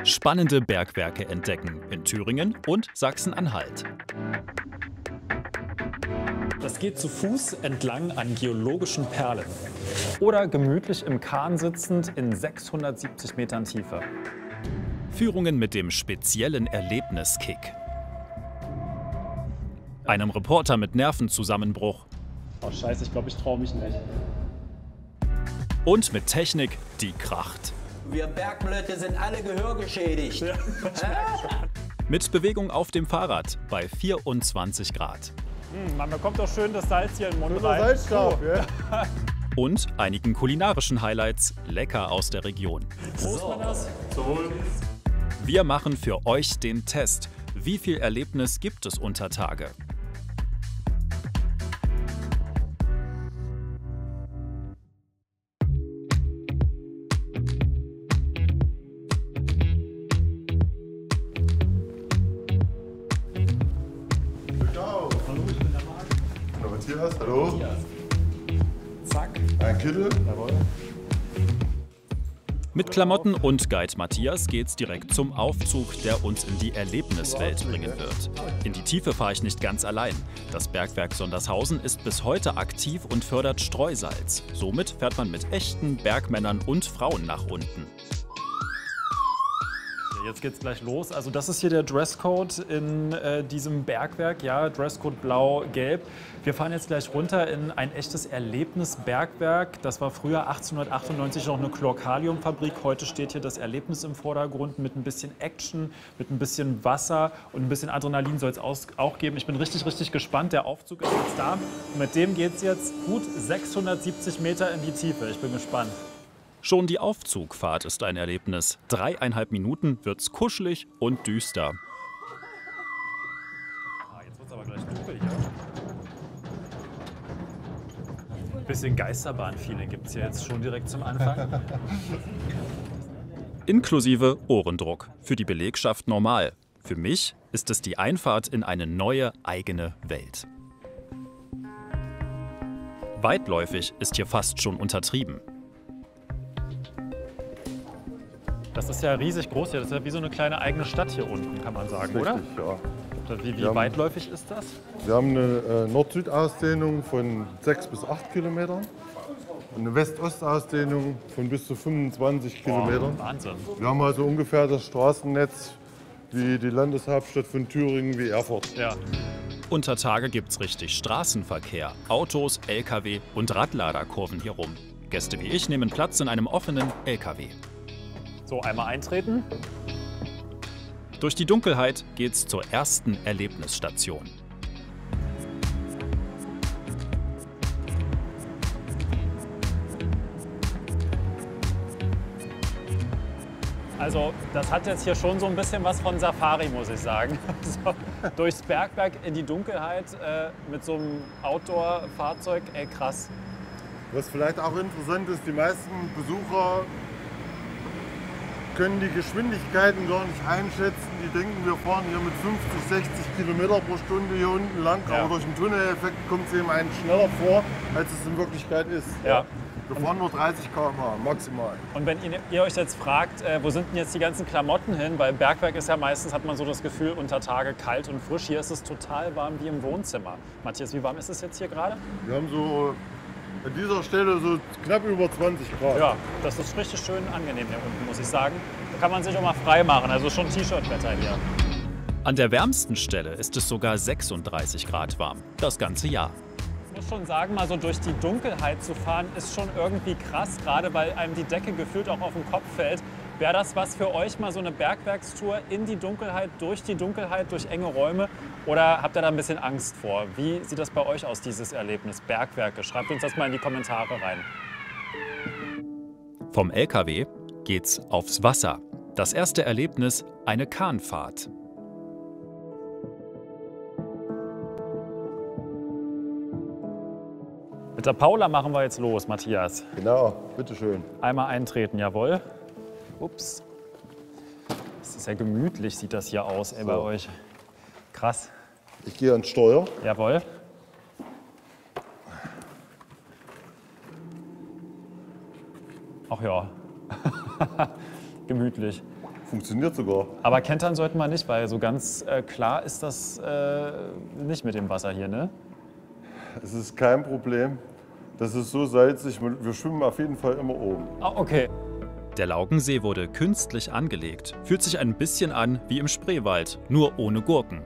Spannende Bergwerke entdecken in Thüringen und Sachsen-Anhalt. Das geht zu Fuß entlang an geologischen Perlen. Oder gemütlich im Kahn sitzend in 670 Metern Tiefe. Führungen mit dem speziellen Erlebniskick. Einem Reporter mit Nervenzusammenbruch. Oh Scheiße, ich glaube, ich traue mich nicht. Und mit Technik, die kracht. Wir Bergleute sind alle gehörgeschädigt. Ja, Mit Bewegung auf dem Fahrrad bei 24 Grad. man bekommt doch schön das Salz hier im Mund rein. Salzstab, ja. Und einigen kulinarischen Highlights lecker aus der Region. Prost man das? Wir machen für euch den Test. Wie viel Erlebnis gibt es unter Tage? Ciao. Hallo, ich bin der Marc. Hallo Matthias, hallo. Zack. Ein Kittel. Jawohl. Mit Klamotten und Guide Matthias geht's direkt zum Aufzug, der uns in die Erlebniswelt bringen wird. In die Tiefe fahre ich nicht ganz allein. Das Bergwerk Sondershausen ist bis heute aktiv und fördert Streusalz. Somit fährt man mit echten Bergmännern und Frauen nach unten. Jetzt geht's gleich los. Also das ist hier der Dresscode in diesem Bergwerk. Ja, Dresscode blau-gelb. Wir fahren jetzt gleich runter in ein echtes Erlebnisbergwerk. Das war früher 1898 noch eine Chlorkaliumfabrik. Heute steht hier das Erlebnis im Vordergrund mit ein bisschen Action, mit ein bisschen Wasser und ein bisschen Adrenalin soll es auch geben. Ich bin richtig, richtig gespannt. Der Aufzug ist jetzt da. Und mit dem geht's jetzt gut 670 Meter in die Tiefe. Ich bin gespannt. Schon die Aufzugfahrt ist ein Erlebnis. 3,5 Minuten wird's kuschelig und düster. Jetzt wird's aber gleich dunkel hier. Ein bisschen Geisterbahn-Feeling gibt es hier jetzt schon direkt zum Anfang. Inklusive Ohrendruck. Für die Belegschaft normal. Für mich ist es die Einfahrt in eine neue eigene Welt. Weitläufig ist hier fast schon untertrieben. Das ist ja riesig groß hier. Das ist ja wie so eine kleine eigene Stadt hier unten, kann man sagen, oder? Richtig, ja. Wie weitläufig ist das? Wir haben eine Nord-Süd-Ausdehnung von 6 bis 8 Kilometern und eine West-Ost-Ausdehnung von bis zu 25 Kilometern. Wahnsinn. Wir haben also ungefähr das Straßennetz wie die Landeshauptstadt von Thüringen, wie Erfurt. Ja. Unter Tage gibt's richtig Straßenverkehr. Autos, Lkw und Radlader kurven hier rum. Gäste wie ich nehmen Platz in einem offenen Lkw. So, einmal eintreten. Durch die Dunkelheit geht's zur ersten Erlebnisstation. Also das hat jetzt hier schon so ein bisschen was von Safari, muss ich sagen. So, durchs Bergwerk in die Dunkelheit mit so einem Outdoor-Fahrzeug, ey krass. Was vielleicht auch interessant ist, die meisten Besucher können die Geschwindigkeiten gar nicht einschätzen. Die denken, wir fahren hier mit 50, 60 Kilometer pro Stunde hier unten lang. Ja. Aber durch den Tunneleffekt kommt es eben einen schneller vor, als es in Wirklichkeit ist. Ja. Wir fahren nur 30 km/h maximal. Und wenn ihr euch jetzt fragt, wo sind denn jetzt die ganzen Klamotten hin? Weil Bergwerk ist ja meistens, hat man so das Gefühl, unter Tage kalt und frisch. Hier ist es total warm wie im Wohnzimmer. Matthias, wie warm ist es jetzt hier gerade? Wir haben so an dieser Stelle so knapp über 20 Grad. Ja, das ist richtig schön angenehm hier unten, muss ich sagen. Da kann man sich auch mal frei machen, also schon T-Shirt-Wetter hier. An der wärmsten Stelle ist es sogar 36 Grad warm. Das ganze Jahr. Ich muss schon sagen, mal so durch die Dunkelheit zu fahren, ist schon irgendwie krass, gerade weil einem die Decke gefühlt auch auf den Kopf fällt. Wäre das was für euch, mal so eine Bergwerkstour in die Dunkelheit, durch enge Räume? Oder habt ihr da ein bisschen Angst vor? Wie sieht das bei euch aus, dieses Erlebnis, Bergwerke? Schreibt uns das mal in die Kommentare rein. Vom LKW geht's aufs Wasser. Das erste Erlebnis, eine Kahnfahrt. Mit der Paula machen wir jetzt los, Matthias. Genau, bitteschön. Einmal eintreten, jawohl. Ups. Das ist ja gemütlich, sieht das hier aus, ey, bei euch. Krass. Ich gehe ans Steuer. Jawohl. Ach ja. Gemütlich. funktioniert sogar. Aber kentern sollten wir nicht, weil so ganz klar ist das nicht mit dem Wasser hier, ne? Es ist kein Problem. Das ist so salzig, wir schwimmen auf jeden Fall immer oben. Ah, okay. Der Laugensee wurde künstlich angelegt. Fühlt sich ein bisschen an wie im Spreewald, nur ohne Gurken.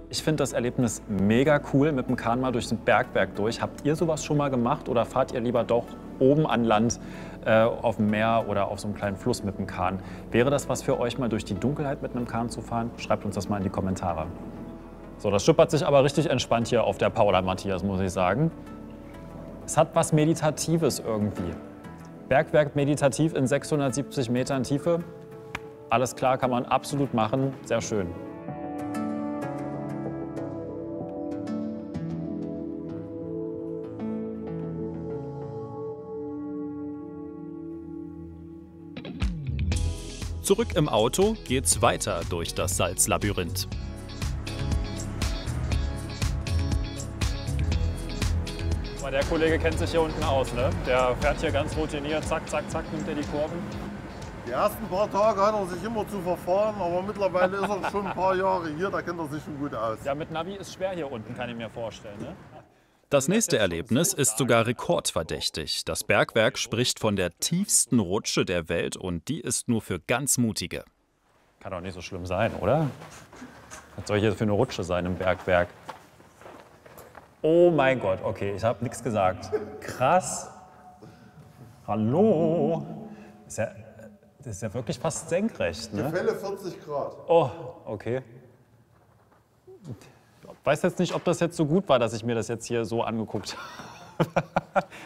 Ich finde das Erlebnis mega cool, mit dem Kahn mal durch den Bergwerk durch. Habt ihr sowas schon mal gemacht oder fahrt ihr lieber doch oben an Land auf dem Meer oder auf so einem kleinen Fluss mit dem Kahn? Wäre das was für euch, mal durch die Dunkelheit mit einem Kahn zu fahren? Schreibt uns das mal in die Kommentare. So, das schippert sich aber richtig entspannt hier auf der Paula, Matthias, muss ich sagen. Es hat was Meditatives irgendwie. Bergwerk meditativ in 670 Metern Tiefe. Alles klar, kann man absolut machen. Sehr schön. Zurück im Auto geht's weiter durch das Salzlabyrinth. Der Kollege kennt sich hier unten aus, ne? Der fährt hier ganz routiniert, zack, zack, zack, nimmt er die Kurven. Die ersten paar Tage hat er sich immer zu verfahren, aber mittlerweile ist er schon ein paar Jahre hier, da kennt er sich schon gut aus. Ja, mit Navi ist schwer hier unten, kann ich mir vorstellen, ne? Das nächste Erlebnis ist sogar rekordverdächtig. Das Bergwerk spricht von der tiefsten Rutsche der Welt und die ist nur für ganz Mutige. Kann doch nicht so schlimm sein, oder? Was soll hier für eine Rutsche sein im Bergwerk? Oh mein Gott, okay, ich habe nichts gesagt. Krass. Hallo. Das ist ja wirklich fast senkrecht, ne? Gefälle 40 Grad. Oh, okay. Ich weiß jetzt nicht, ob das jetzt so gut war, dass ich mir das jetzt hier so angeguckt habe.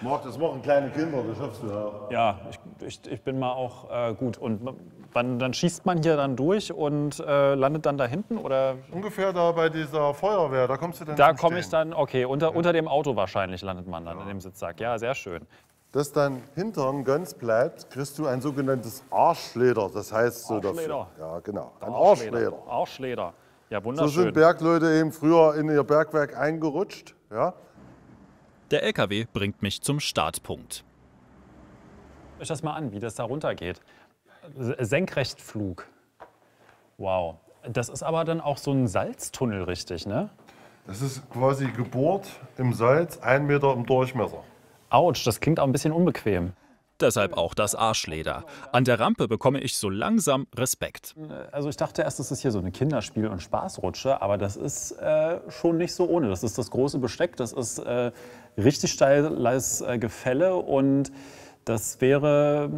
Marc, das machen kleine Kinder, das schaffst du ja. Ja, ich bin mal auch gut. Und dann schießt man hier dann durch und landet dann da hinten, oder? Ungefähr da bei dieser Feuerwehr, da kommst du dann Da zum komme ich Stehen. dann, okay, unter dem Auto wahrscheinlich landet man dann in dem Sitzsack. Ja, sehr schön. Dass dein Hintern ganz bleibt, kriegst du ein sogenanntes Arschleder. Das heißt so Arschleder. dafür. Ja, genau. Ein Arschleder. Arschleder. Ja, So wunderschön. sind Bergleute eben früher in ihr Bergwerk eingerutscht. Ja. Der LKW bringt mich zum Startpunkt. Schaut euch das mal an, wie das da runtergeht. Senkrechtflug. Wow. Das ist aber dann auch so ein Salztunnel, richtig, ne? Das ist quasi gebohrt im Salz, 1 Meter im Durchmesser. Autsch, das klingt auch ein bisschen unbequem. Deshalb auch das Arschleder. An der Rampe bekomme ich so langsam Respekt. Also ich dachte erst, das ist hier so eine Kinderspiel- und Spaßrutsche, aber das ist schon nicht so ohne. Das ist das große Besteck, das ist richtig steiles Gefälle und das wäre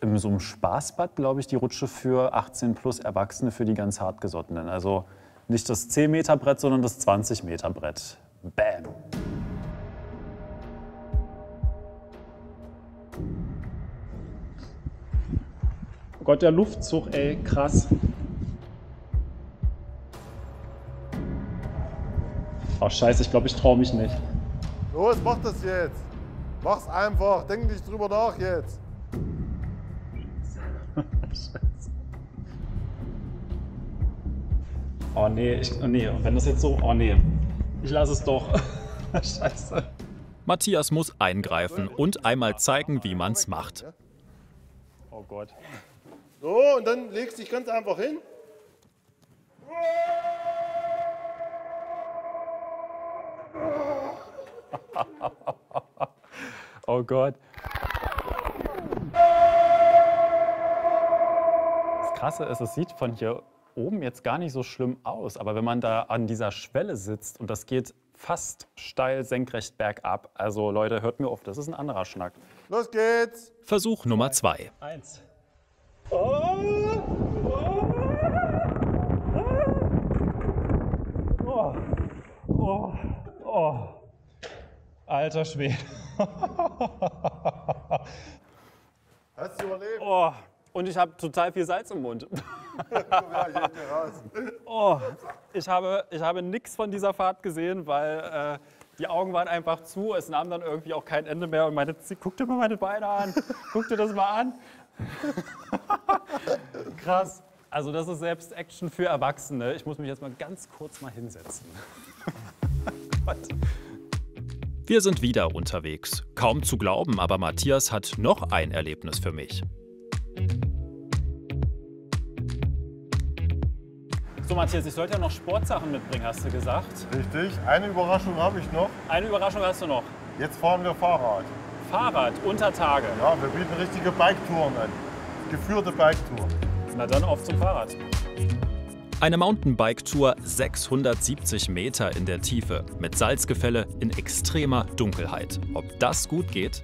in so einem Spaßbad, glaube ich, die Rutsche für 18 plus Erwachsene, für die ganz hartgesottenen. Also nicht das 10-Meter-Brett, sondern das 20-Meter-Brett. Bam! Oh Gott, der Luftzug, ey, krass. Oh Scheiße, ich glaube, ich traue mich nicht. Los, mach das jetzt. Mach's einfach, denk nicht drüber nach jetzt. Oh nee, nee, wenn das jetzt so, oh nee, ich lasse es doch. Scheiße. Matthias muss eingreifen und einmal zeigen, wie man's macht. Oh Gott. So, und dann legst du dich ganz einfach hin. Oh Gott. Das Krasse ist, es sieht von hier oben jetzt gar nicht so schlimm aus, aber wenn man da an dieser Schwelle sitzt und das geht fast steil senkrecht bergab, also Leute, hört mir auf, das ist ein anderer Schnack. Los geht's. Versuch Nummer 2. 1. Alter Schwede. Hast du überlebt? Oh. Und ich habe total viel Salz im Mund. Ja, ich hält dir raus. Oh, ich habe nichts von dieser Fahrt gesehen, weil die Augen waren einfach zu. Es nahm dann irgendwie auch kein Ende mehr. Und guck dir mal meine Beine an. Guck dir das mal an. Krass. Also das ist selbst Action für Erwachsene. Ich muss mich jetzt mal ganz kurz mal hinsetzen. Gott. Wir sind wieder unterwegs. Kaum zu glauben, aber Matthias hat noch ein Erlebnis für mich. So Matthias, ich sollte ja noch Sportsachen mitbringen, hast du gesagt? Richtig. Eine Überraschung habe ich noch. Eine Überraschung hast du noch. Jetzt fahren wir Fahrrad. Fahrrad, unter Tage. Ja, wir bieten richtige Biketouren an. Geführte Biketour. Na dann auf zum Fahrrad. Eine Mountainbike-Tour 670 Meter in der Tiefe mit Salzgefälle in extremer Dunkelheit. Ob das gut geht?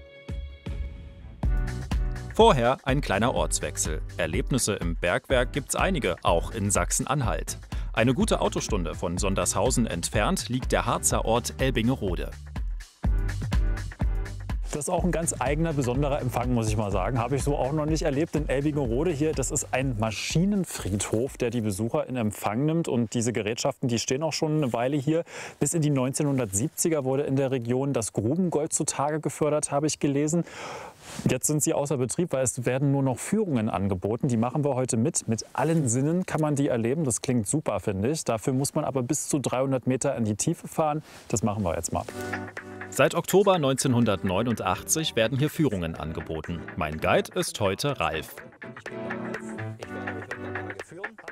Vorher ein kleiner Ortswechsel. Erlebnisse im Bergwerk gibt's einige, auch in Sachsen-Anhalt. Eine gute Autostunde von Sondershausen entfernt liegt der Harzer Ort Elbingerode. Das ist auch ein ganz eigener, besonderer Empfang, muss ich mal sagen. Habe ich so auch noch nicht erlebt in Elbingerode hier. Das ist ein Maschinenfriedhof, der die Besucher in Empfang nimmt. Und diese Gerätschaften, die stehen auch schon eine Weile hier. Bis in die 1970er wurde in der Region das Grubengold zutage gefördert, habe ich gelesen. Jetzt sind sie außer Betrieb, weil es werden nur noch Führungen angeboten. Die machen wir heute mit. Mit allen Sinnen kann man die erleben. Das klingt super, finde ich. Dafür muss man aber bis zu 300 Meter in die Tiefe fahren. Das machen wir jetzt mal. Seit Oktober 1989 werden hier Führungen angeboten. Mein Guide ist heute Ralf.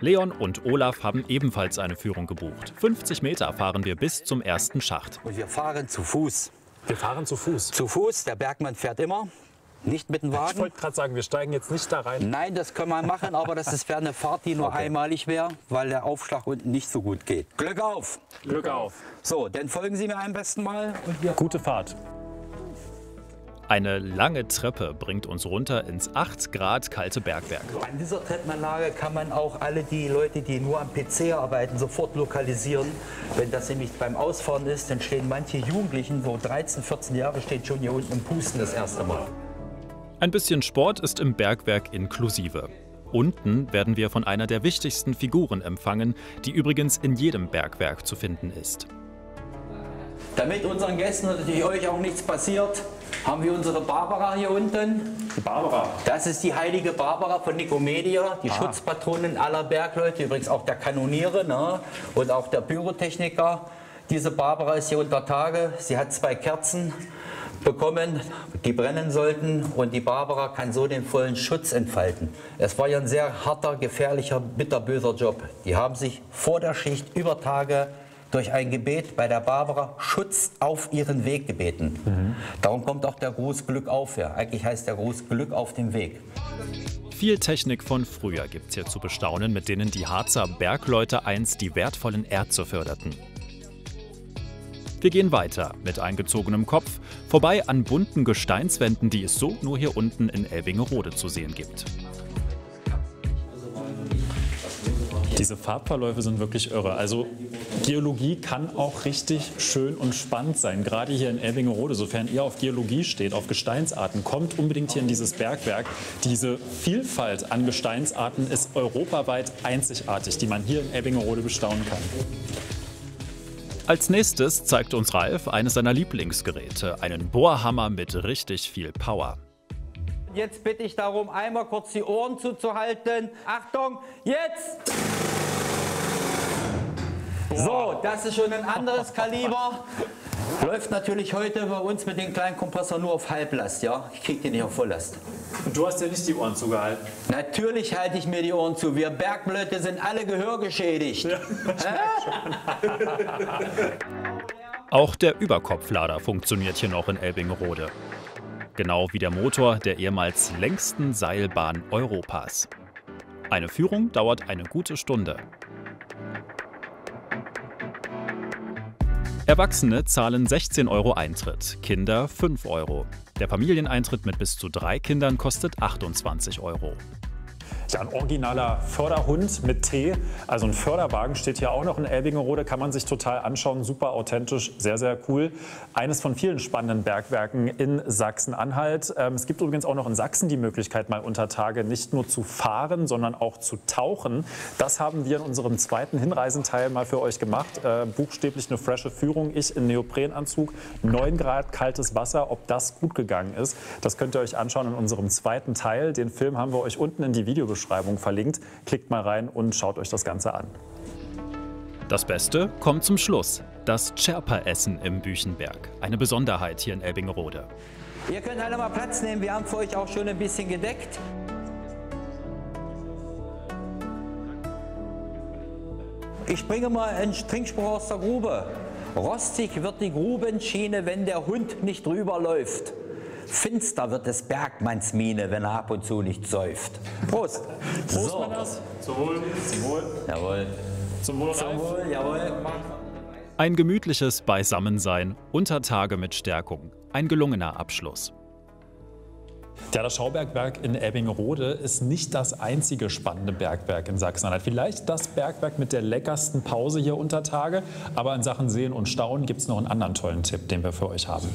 Leon und Olaf haben ebenfalls eine Führung gebucht. 50 Meter fahren wir bis zum ersten Schacht. Und wir fahren zu Fuß. Wir fahren zu Fuß. Zu Fuß, der Bergmann fährt immer, nicht mit dem Ich Wagen. wollte gerade sagen, wir steigen jetzt nicht da rein. Nein, das können wir machen, aber das wäre eine Fahrt, die nur einmalig wäre, weil der Aufschlag unten nicht so gut geht. Glück auf! Glück auf. So, dann folgen Sie mir am besten mal. Und wir Gute Fahrt. Eine lange Treppe bringt uns runter ins 8 Grad kalte Bergwerk. An dieser Treppenanlage kann man auch alle die Leute, die nur am PC arbeiten, sofort lokalisieren. Wenn das nämlich beim Ausfahren ist, dann stehen manche Jugendlichen, so 13, 14 Jahre, stehen schon hier unten im Pusten das erste Mal. Ein bisschen Sport ist im Bergwerk inklusive. Unten werden wir von einer der wichtigsten Figuren empfangen, die übrigens in jedem Bergwerk zu finden ist. Damit unseren Gästen und natürlich euch auch nichts passiert, haben wir unsere Barbara hier unten. Die Barbara. Das ist die heilige Barbara von Nikomedia, die Schutzpatronin aller Bergleute, übrigens auch der Kanoniere, ne? Und auch der Pyrotechniker. Diese Barbara ist hier unter Tage, sie hat 2 Kerzen bekommen, die brennen sollten, und die Barbara kann so den vollen Schutz entfalten. Es war ja ein sehr harter, gefährlicher, bitterböser Job. Die haben sich vor der Schicht über Tage durch ein Gebet bei der Barbara Schutz auf ihren Weg gebeten. Darum kommt auch der Gruß Glück auf her. Eigentlich heißt der Gruß Glück auf dem Weg. Viel Technik von früher gibt's hier zu bestaunen, mit denen die Harzer Bergleute einst die wertvollen Erze förderten. Wir gehen weiter mit eingezogenem Kopf, vorbei an bunten Gesteinswänden, die es so nur hier unten in Elbingerode zu sehen gibt. Diese Farbverläufe sind wirklich irre. Also Geologie kann auch richtig schön und spannend sein. Gerade hier in Elbingerode, sofern ihr auf Geologie steht, auf Gesteinsarten, kommt unbedingt hier in dieses Bergwerk. Diese Vielfalt an Gesteinsarten ist europaweit einzigartig, die man hier in Elbingerode bestaunen kann. Als nächstes zeigt uns Ralf eines seiner Lieblingsgeräte, einen Bohrhammer mit richtig viel Power. Jetzt bitte ich darum, einmal kurz die Ohren zuzuhalten. Achtung, jetzt! So, das ist schon ein anderes Kaliber. Läuft natürlich heute bei uns mit dem kleinen Kompressor nur auf Halblast, ja? Ich kriege den nicht auf Volllast. Und du hast ja nicht die Ohren zugehalten. Natürlich halte ich mir die Ohren zu. Wir Bergleute sind alle gehörgeschädigt. Ja. Auch der Überkopflader funktioniert hier noch in Elbingerode. Genau wie der Motor der ehemals längsten Seilbahn Europas. Eine Führung dauert eine gute Stunde. Erwachsene zahlen 16 € Eintritt, Kinder 5 €. Der Familieneintritt mit bis zu 3 Kindern kostet 28 €. Ja, ein originaler Förderhund mit T, also ein Förderwagen steht hier auch noch in Elbingerode, kann man sich total anschauen, super authentisch, sehr, sehr cool. Eines von vielen spannenden Bergwerken in Sachsen-Anhalt. Es gibt übrigens auch noch in Sachsen die Möglichkeit, mal unter Tage nicht nur zu fahren, sondern auch zu tauchen. Das haben wir in unserem zweiten Hinreisenteil mal für euch gemacht. Buchstäblich eine frische Führung, ich in Neoprenanzug, 9 Grad kaltes Wasser. Ob das gut gegangen ist, das könnt ihr euch anschauen in unserem zweiten Teil. Den Film haben wir euch unten in die Videobeschreibung verlinkt. Klickt mal rein und schaut euch das Ganze an. Das Beste kommt zum Schluss. Das Sherpa-Essen im Büchenberg. Eine Besonderheit hier in Elbingerode. Ihr könnt alle mal Platz nehmen, wir haben für euch auch schon ein bisschen gedeckt. Ich bringe mal einen Trinkspruch aus der Grube. Rostig wird die Grubenschiene, wenn der Hund nicht drüber läuft. Finster wird des Bergmanns Miene, wenn er ab und zu nicht säuft. Prost! Prost, so. Zum Wohl. Zum Wohl. Jawohl. Zum Wohl, Zum Wohl, jawohl. Ein gemütliches Beisammensein unter Tage mit Stärkung. Ein gelungener Abschluss. Ja, das Schaubergwerk in Elbingerode ist nicht das einzige spannende Bergwerk in Sachsen-Anhalt. Vielleicht das Bergwerk mit der leckersten Pause hier unter Tage. Aber in Sachen Sehen und Staunen gibt es noch einen anderen tollen Tipp, den wir für euch haben.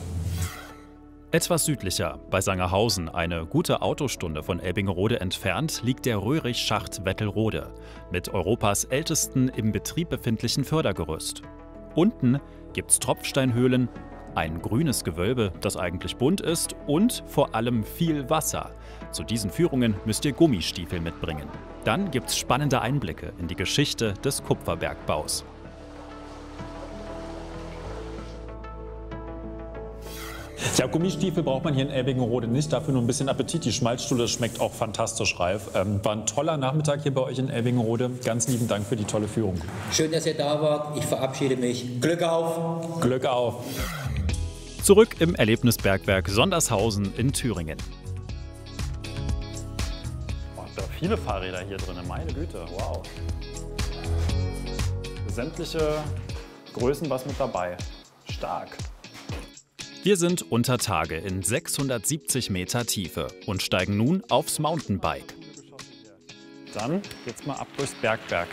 Etwas südlicher, bei Sangerhausen, eine gute Autostunde von Elbingerode entfernt, liegt der Röhrichschacht Wettelrode mit Europas ältesten im Betrieb befindlichen Fördergerüst. Unten gibt's Tropfsteinhöhlen, ein grünes Gewölbe, das eigentlich bunt ist, und vor allem viel Wasser. Zu diesen Führungen müsst ihr Gummistiefel mitbringen. Dann gibt's spannende Einblicke in die Geschichte des Kupferbergbaus. Ja, Gummistiefel braucht man hier in Elbingerode nicht, dafür nur ein bisschen Appetit. Die Schmalzstulle schmeckt auch fantastisch reif. War ein toller Nachmittag hier bei euch in Elbingerode. Ganz lieben Dank für die tolle Führung. Schön, dass ihr da wart. Ich verabschiede mich. Glück auf! Glück auf! Zurück im Erlebnisbergwerk Sondershausen in Thüringen. Oh, da viele Fahrräder hier drin, meine Güte, wow. Sämtliche Größen was mit dabei. Stark. Wir sind unter Tage in 670 Meter Tiefe und steigen nun aufs Mountainbike. Dann geht's mal ab durchs Bergwerk.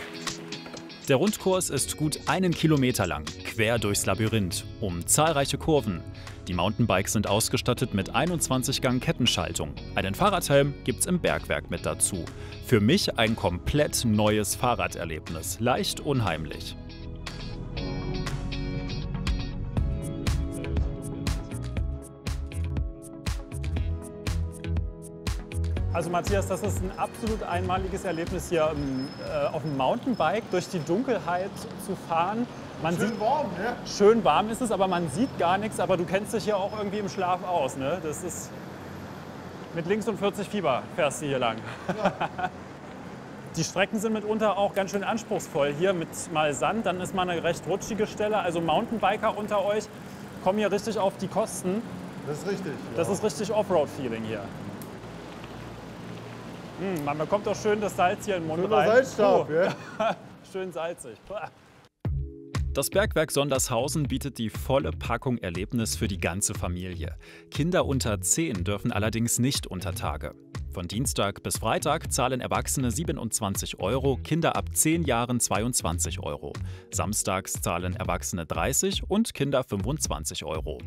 Der Rundkurs ist gut 1 Kilometer lang, quer durchs Labyrinth, um zahlreiche Kurven. Die Mountainbikes sind ausgestattet mit 21-Gang-Kettenschaltung. Einen Fahrradhelm gibt's im Bergwerk mit dazu. Für mich ein komplett neues Fahrraderlebnis, leicht unheimlich. Also Matthias, das ist ein absolut einmaliges Erlebnis hier auf dem Mountainbike durch die Dunkelheit zu fahren. Schön warm, ne? Schön warm ist es, aber man sieht gar nichts. Aber du kennst dich ja auch irgendwie im Schlaf aus, ne? Das ist mit links und 40 Fieber fährst du hier lang. Ja. Die Strecken sind mitunter auch ganz schön anspruchsvoll. Hier mit mal Sand, dann ist mal eine recht rutschige Stelle. Also Mountainbiker unter euch kommen hier richtig auf die Kosten. Das ist richtig. Das ist richtig Offroad-Feeling hier. Man bekommt auch schön das Salz hier in den Mund Schöner rein. Salzstab, ja. Schön salzig. Das Bergwerk Sondershausen bietet die volle Packung Erlebnis für die ganze Familie. Kinder unter 10 dürfen allerdings nicht unter Tage. Von Dienstag bis Freitag zahlen Erwachsene 27 €, Kinder ab 10 Jahren 22 €. Samstags zahlen Erwachsene 30 und Kinder 25 €.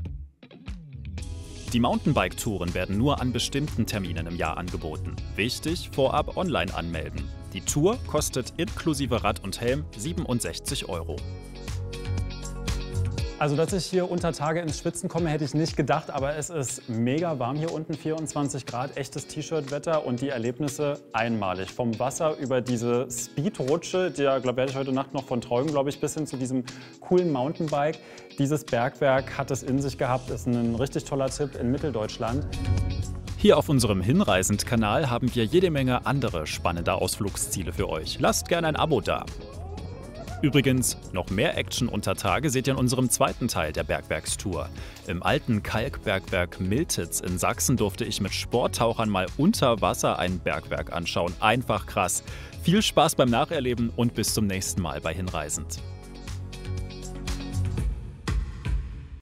Die Mountainbike-Touren werden nur an bestimmten Terminen im Jahr angeboten. Wichtig, vorab online anmelden. Die Tour kostet inklusive Rad und Helm 67 €. Also, dass ich hier unter Tage ins Schwitzen komme, hätte ich nicht gedacht. Aber es ist mega warm hier unten, 24 Grad, echtes T-Shirt-Wetter und die Erlebnisse einmalig. Vom Wasser über diese Speedrutsche, da werde ich heute Nacht noch von träumen, glaube ich, bis hin zu diesem coolen Mountainbike. Dieses Bergwerk hat es in sich gehabt, ist ein richtig toller Tipp in Mitteldeutschland. Hier auf unserem Hinreisend-Kanal haben wir jede Menge andere spannende Ausflugsziele für euch. Lasst gerne ein Abo da. Übrigens, noch mehr Action unter Tage seht ihr in unserem zweiten Teil der Bergwerkstour. Im alten Kalkbergwerk Miltitz in Sachsen durfte ich mit Sporttauchern mal unter Wasser ein Bergwerk anschauen. Einfach krass. Viel Spaß beim Nacherleben und bis zum nächsten Mal bei Hinreisend.